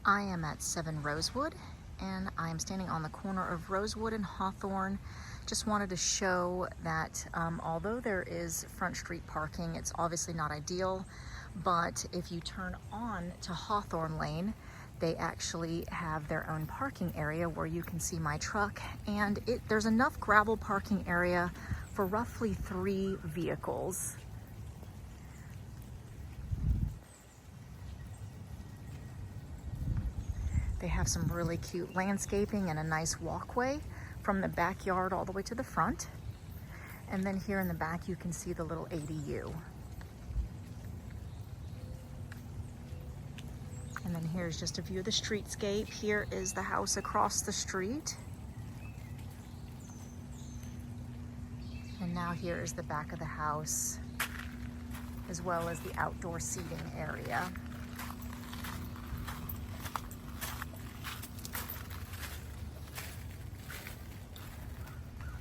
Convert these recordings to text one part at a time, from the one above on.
I am at 7 Rosewood, and I am standing on the corner of Rosewood and Hawthorne. Just wanted to show that although there is Front Street parking, it's obviously not ideal, but if you turn on to Hawthorne Lane, they actually have their own parking area where you can see my truck, and there's enough gravel parking area for roughly 3 vehicles. They have some really cute landscaping and a nice walkway from the backyard all the way to the front. And then here in the back, you can see the little ADU. And then here's just a view of the streetscape. Here is the house across the street. And now here is the back of the house, as well as the outdoor seating area.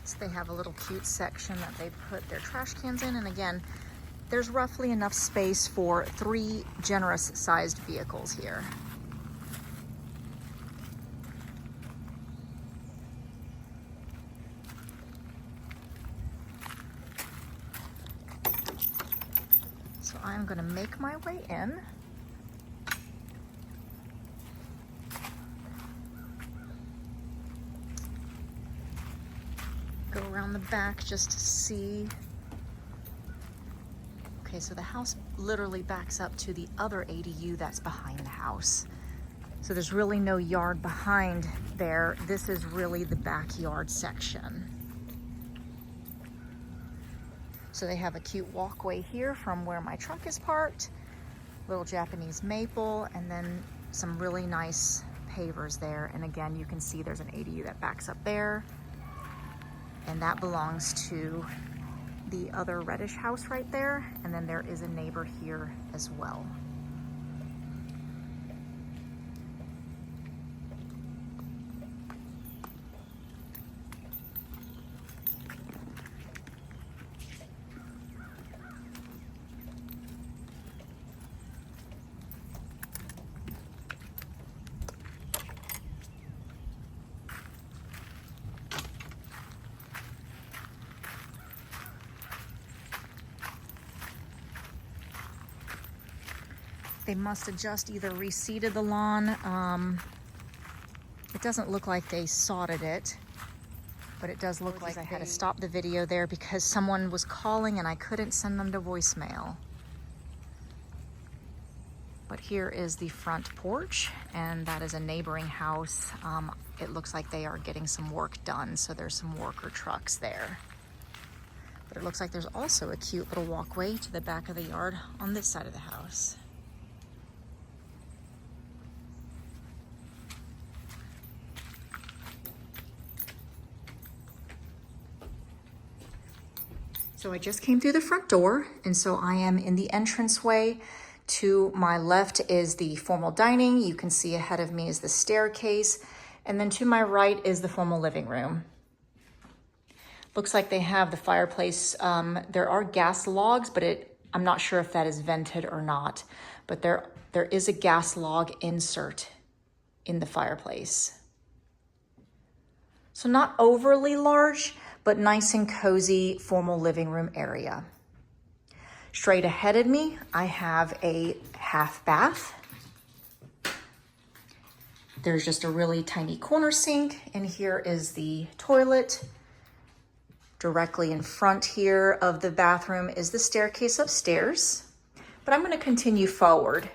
So they have a little cute section that they put their trash cans in, and again, there's roughly enough space for 3 generous sized vehicles here. So I'm going to make my way in. Go around the back just to see. Okay, so the house literally backs up to the other ADU that's behind the house. So there's really no yard behind there. This is really the backyard section. So they have a cute walkway here from where my truck is parked, little Japanese maple, and then some really nice pavers there. And again, you can see there's an ADU that backs up there. And that belongs to the other reddish house right there. And then there is a neighbor here as well. They must have just either reseeded the lawn. It doesn't look like they sodded it, but it does look like I had to stop the video there because someone was calling and I couldn't send them to voicemail. But here is the front porch, and that is a neighboring house. It looks like they are getting some work done, so there's some worker trucks there. But it looks like there's also a cute little walkway to the back of the yard on this side of the house. So I just came through the front door, and so I am in the entranceway. To my left is the formal dining. You can see ahead of me is the staircase, and then to my right is the formal living room. Looks like they have the fireplace. There are gas logs, but I'm not sure if that is vented or not, but there is a gas log insert in the fireplace. So not overly large, but nice and cozy formal living room area. Straight ahead of me, I have a half bath. There's just a really tiny corner sink, and here is the toilet. Directly in front here of the bathroom is the staircase upstairs, but I'm gonna continue forward.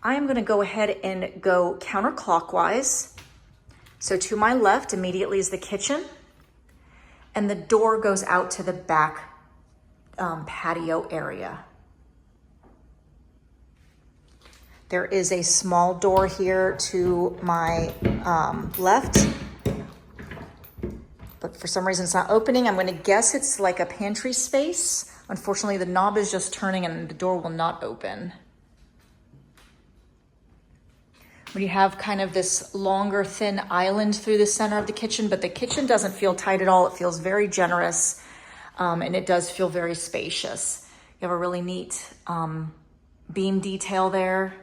I am gonna go ahead and go counterclockwise. So to my left immediately is the kitchen, and the door goes out to the back patio area. There is a small door here to my left, but for some reason it's not opening. I'm going to guess it's like a pantry space. Unfortunately, the knob is just turning and the door will not open. When you have kind of this longer, thin island through the center of the kitchen, but the kitchen doesn't feel tight at all. It feels very generous, and it does feel very spacious. You have a really neat beam detail there.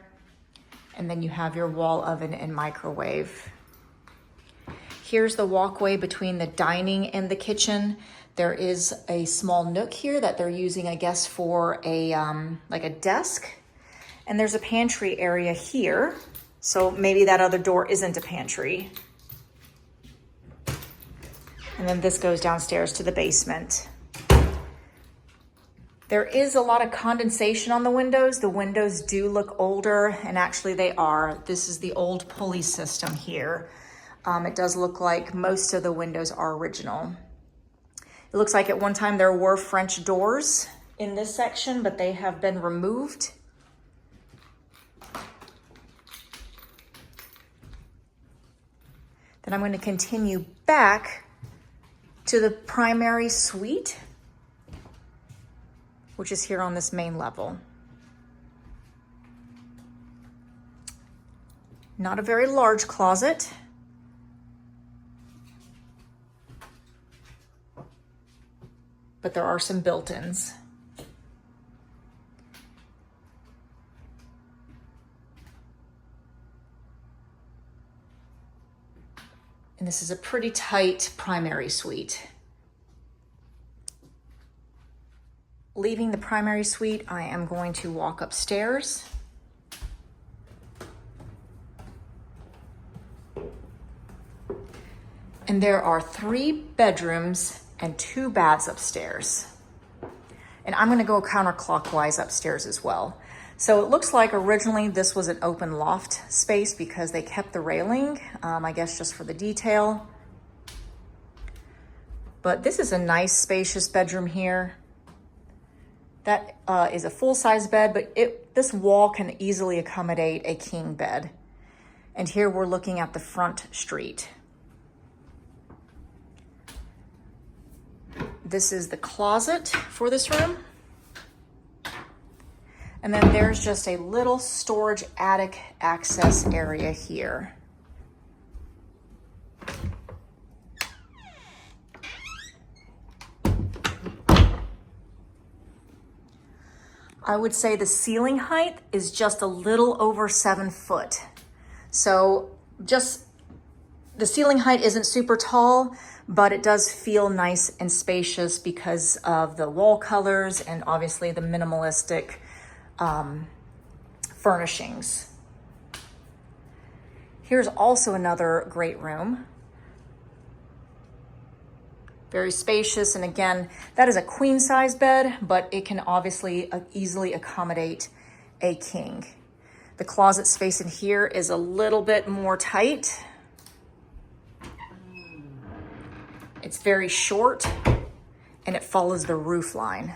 And then you have your wall oven and microwave. Here's the walkway between the dining and the kitchen. There is a small nook here that they're using, I guess, for a like a desk. And there's a pantry area here. So maybe that other door isn't a pantry. And then this goes downstairs to the basement. There is a lot of condensation on the windows. The windows do look older, and actually they are. This is the old pulley system here. It does look like most of the windows are original. It looks like at one time there were French doors in this section, but they have been removed. Then I'm going to continue back to the primary suite, which is here on this main level. Not a very large closet. But there are some built-ins. And this is a pretty tight primary suite. Leaving the primary suite, I am going to walk upstairs. And there are 3 bedrooms and 2 baths upstairs. And I'm gonna go counterclockwise upstairs as well. So it looks like originally this was an open loft space because they kept the railing, I guess just for the detail. But this is a nice spacious bedroom here. That is a full-size bed, but this wall can easily accommodate a king bed. And here we're looking at the front street. This is the closet for this room. And then there's just a little storage attic access area here. I would say the ceiling height is just a little over 7 foot. So just the ceiling height isn't super tall, but it does feel nice and spacious because of the wall colors and obviously the minimalistic furnishings. Here's also another great room. Very spacious, and again, that is a queen size bed, but it can obviously easily accommodate a king. The closet space in here is a little bit more tight. It's very short and it follows the roof line.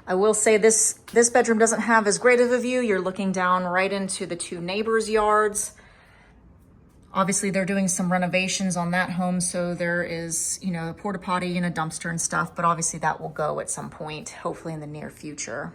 I will say this bedroom doesn't have as great of a view. You're looking down right into the 2 neighbors' yards. Obviously they're doing some renovations on that home, so there is, you know, a porta potty and a dumpster and stuff, but obviously that will go at some point, hopefully in the near future.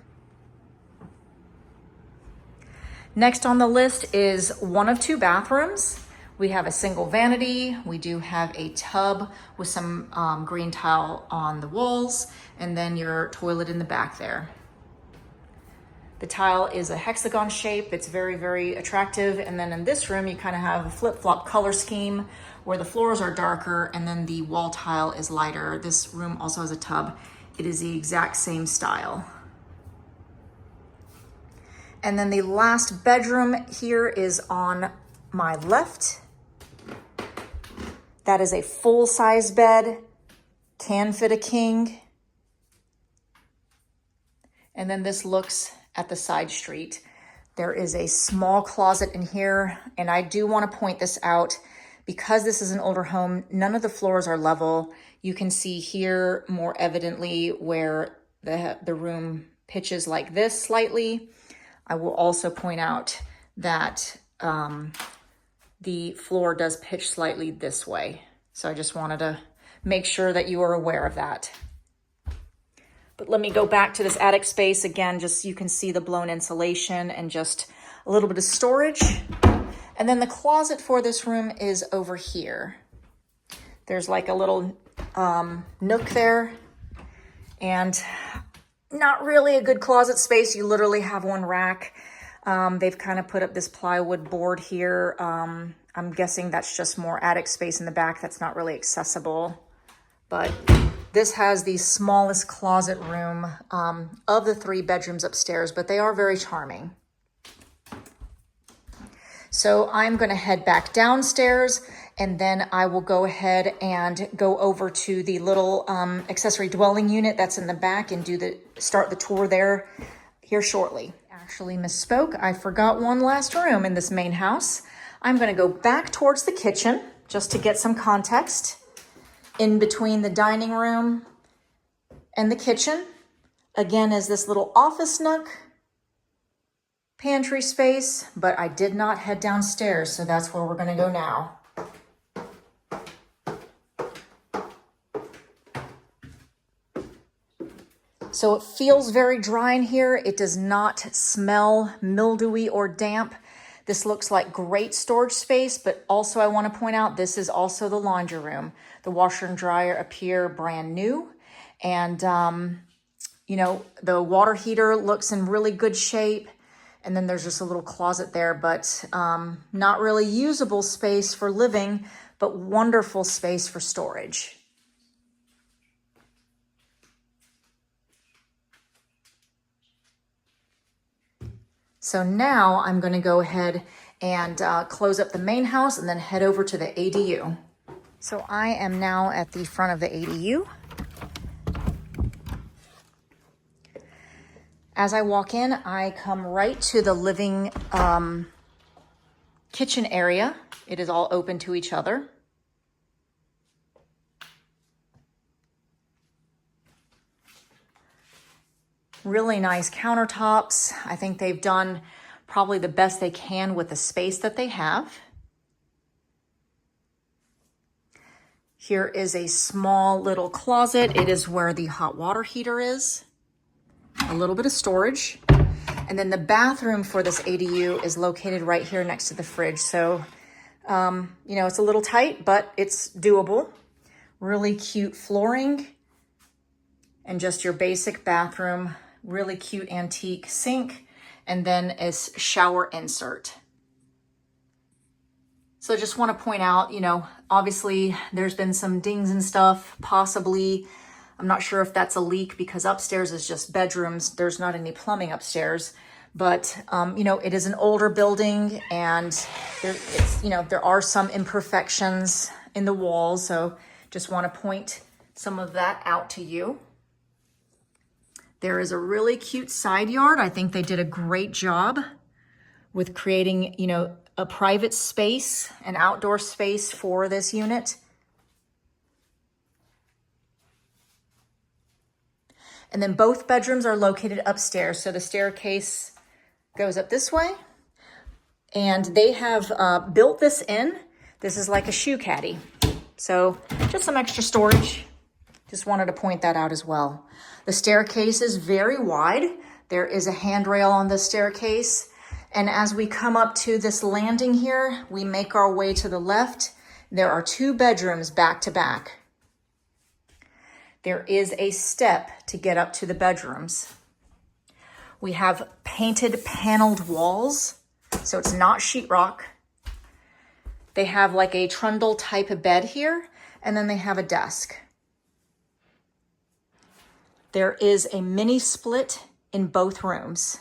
Next on the list is 1 of 2 bathrooms. We have a single vanity. We do have a tub with some green tile on the walls, and then your toilet in the back there. The tile is a hexagon shape. It's very, very attractive. And then in this room, you kind of have a flip-flop color scheme where the floors are darker and then the wall tile is lighter. This room also has a tub. It is the exact same style. And then the last bedroom here is on my left. That is a full-size bed, can fit a king. And then this looks at the side street. There is a small closet in here, and I do want to point this out. Because this is an older home, none of the floors are level. You can see here more evidently where the room pitches like this slightly. I will also point out that the floor does pitch slightly this way. So I just wanted to make sure that you are aware of that. But let me go back to this attic space again, just so you can see the blown insulation and just a little bit of storage. And then the closet for this room is over here. There's like a little nook there. And not really a good closet space. You literally have one rack. They've kind of put up this plywood board here. I'm guessing that's just more attic space in the back that's not really accessible. But this has the smallest closet room of the 3 bedrooms upstairs, but they are very charming. So I'm going to head back downstairs, and then I will go ahead and go over to the little accessory dwelling unit that's in the back and start the tour there here shortly. Actually misspoke. I forgot one last room in this main house. I'm going to go back towards the kitchen just to get some context. In between the dining room and the kitchen, again, is this little office nook, pantry space, but I did not head downstairs, so that's where we're going to go now. So it feels very dry in here. It does not smell mildewy or damp. This looks like great storage space, but also I want to point out this is also the laundry room. The washer and dryer appear brand new, and you know, the water heater looks in really good shape. And then there's just a little closet there, but not really usable space for living, but wonderful space for storage. So now I'm going to go ahead and close up the main house and then head over to the ADU. So I am now at the front of the ADU. As I walk in, I come right to the living kitchen area. It is all open to each other. Really nice countertops. I think they've done probably the best they can with the space that they have. Here is a small little closet. It is where the hot water heater is. A little bit of storage. And then the bathroom for this ADU is located right here next to the fridge. So, you know, it's a little tight, but it's doable. Really cute flooring and just your basic bathroom. Really cute antique sink, and then a shower insert. So I just want to point out, you know, obviously there's been some dings and stuff, possibly. I'm not sure if that's a leak because upstairs is just bedrooms. There's not any plumbing upstairs, but you know, it is an older building, and there are some imperfections in the walls. So just want to point some of that out to you. There is a really cute side yard. I think they did a great job with creating, you know, a private space, an outdoor space for this unit. And then both bedrooms are located upstairs. So the staircase goes up this way, and they have built this in. This is like a shoe caddy. So just some extra storage. Just wanted to point that out as well. The staircase is very wide. There is a handrail on the staircase. And as we come up to this landing here, we make our way to the left. There are 2 bedrooms back to back. There is a step to get up to the bedrooms. We have painted paneled walls, so it's not sheetrock. They have like a trundle type of bed here, and then they have a desk. There is a mini split in both rooms.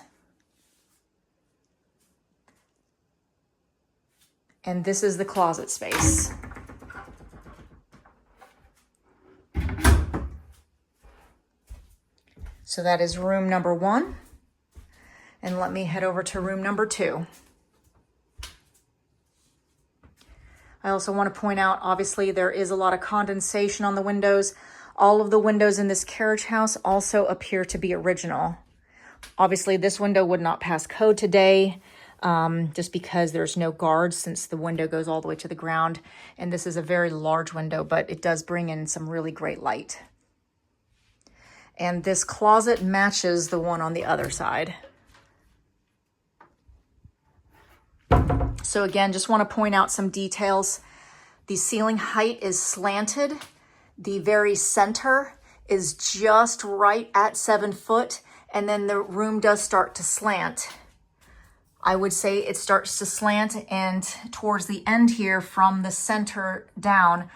And this is the closet space. So that is room number 1. And let me head over to room number 2. I also want to point out, obviously, there is a lot of condensation on the windows. All of the windows in this carriage house also appear to be original. Obviously, this window would not pass code today, just because there's no guards since the window goes all the way to the ground. And this is a very large window, but it does bring in some really great light. And this closet matches the one on the other side. So again, just want to point out some details. The ceiling height is slanted. The very center is just right at 7 foot, and then the room does start to slant. I would say it starts to slant, and towards the end here from the center down,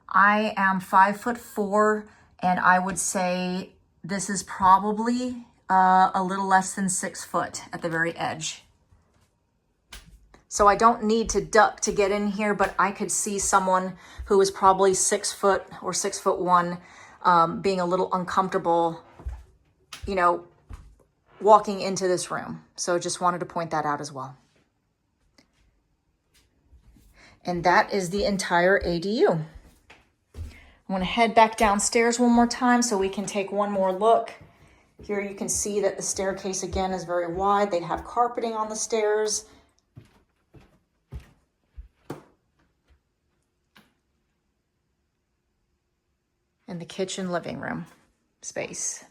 I am 5'4", and I would say this is probably a little less than 6 foot at the very edge. So I don't need to duck to get in here, but I could see someone who is probably 6 foot or 6'1", being a little uncomfortable, you know, walking into this room. So just wanted to point that out as well. And that is the entire ADU. I want to head back downstairs one more time so we can take one more look. Here you can see that the staircase again is very wide. They have carpeting on the stairs. And the kitchen living room space.